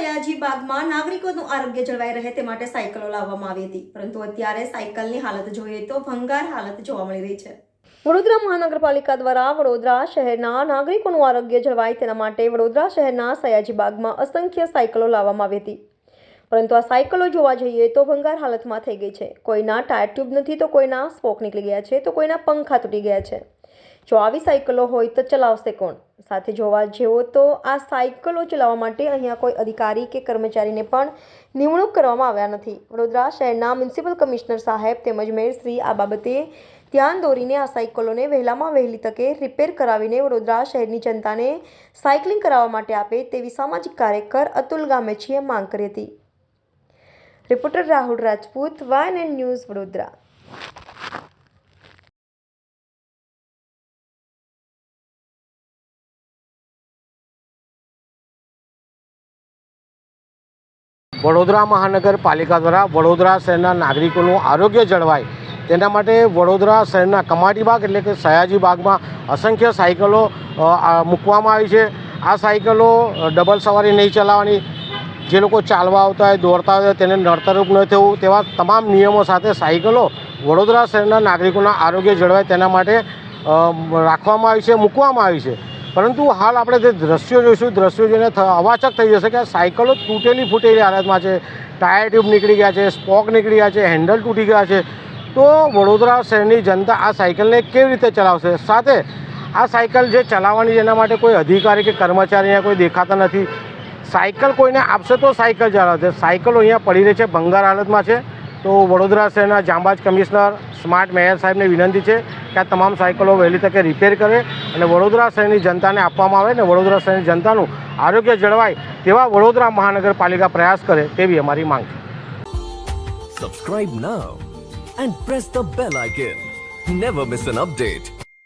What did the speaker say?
સયાજી બાગમાં નાગરિકોનું આરોગ્ય જળવાઈ રહે તે માટે સાયકલો લાવવામાં આવી હતી, પરંતુ અત્યારે સાયકલની હાલત જોઈએ તો ભંગાર હાલત જોવા મળી રહી છે। વડોદરા મહાનગરપાલિકા દ્વારા વડોદરા શહેરના નાગરિકોનું આરોગ્ય જળવાય તેના માટે વડોદરા શહેરના સયાજી બાગમાં અસંખ્ય સાયકલો લાવવામાં આવી હતી, પરંતુ આ સાયકલો જોવા જઈએ તો ભંગાર હાલતમાં થઈ ગઈ છે। કોઈના ટાયર ટ્યુબ નથી તો કોઈના સ્પોક નીકળી ગયા છે તો કોઈના પંખા તૂટી ગયા છે। જો આવી સાયકલો હોય તો ચલાવશે કોણ? સાથે જોવા જેવો તો આ સાયકલો ચલાવવા માટે અહીંયા કોઈ અધિકારી કે કર્મચારીને પણ નિમણૂક કરવામાં આવ્યા નથી। વડોદરા શહેરના મ્યુનિસિપલ કમિશનર સાહેબ તેમજ મેયરશ્રી આ બાબતે ધ્યાન દોરીને આ સાયકલોને વહેલામાં વહેલી તકે રિપેર કરાવીને વડોદરા શહેરની જનતાને સાયકલિંગ કરાવવા માટે આપે તેવી સામાજિક કાર્યકર અતુલ ગામેચીએ માંગ કરી હતી। Reporter Rahul Rajput, YNN news, Vadodara. Vadodara મહાનગરપાલિકા દ્વારા વડોદરા શહેરના નાગરિકોનું આરોગ્ય જળવાય તેના માટે વડોદરા શહેરના કમાટીબાગ એટલે કે સયાજી બાગમાં અસંખ્ય સાયકલો મૂકવામાં આવી છે। આ સાયકલો ડબલ સવારી નહીં ચલાવવાની, જે લોકો ચાલવા આવતા હોય દોડતા હોય તેને નડતરરૂપ ન થવું તેવા તમામ નિયમો સાથે સાયકલો વડોદરા શહેરના નાગરિકોના આરોગ્ય જળવાય તેના માટે રાખવામાં આવી છે, મૂકવામાં આવી છે। પરંતુ હાલ આપણે જે દ્રશ્યો જોઈશું, દ્રશ્યો જોઈને અવાચક થઈ જશે કે સાયકલો તૂટેલી ફૂટેલી હાલતમાં છે, ટાયર ટ્યુબ નીકળી ગયા છે, સ્પોક નીકળી ગયા છે, હેન્ડલ તૂટી ગયા છે। તો વડોદરા શહેરની જનતા આ સાયકલને કેવી રીતે ચલાવશે? સાથે આ સાયકલ જે ચલાવવાની એના માટે કોઈ અધિકારી કે કર્મચારી અહીંયા કોઈ દેખાતા નથી। સાયકલ કોઈને આપશે તો સાયકલ ચલાવશે। સાયકલો અહીંયા પડી રહી છે, ભંગાર હાલતમાં છે। તો વડોદરા શહેરના જાંબાજ કમિશનર સ્માર્ટ મેયર સાહેબને વિનંતી છે કે આ તમામ સાયકલો વહેલી તકે રિપેર કરે અને વડોદરા શહેરની જનતાને આપવામાં આવે ને વડોદરા શહેરની જનતાનું આરોગ્ય જળવાય તેવા વડોદરા મહાનગરપાલિકા પ્રયાસ કરે તેવી અમારી માંગ છે। Subscribe now and press the bell icon. Never miss an update.